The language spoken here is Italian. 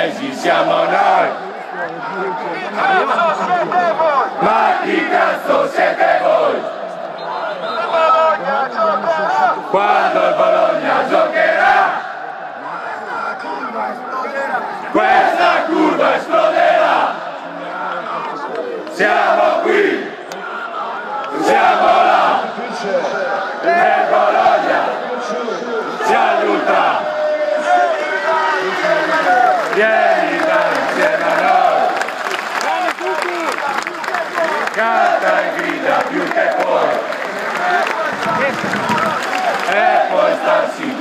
bolognesi siamo noi. Ma chi cazzo siete voi? Quando il Bologna giocherà, questa curva esploderà. Siamo qui, siamo là, nel Bologna, siamo gli ultra. Vieni insieme a noi, canta e grida più che puoi, e poi starsi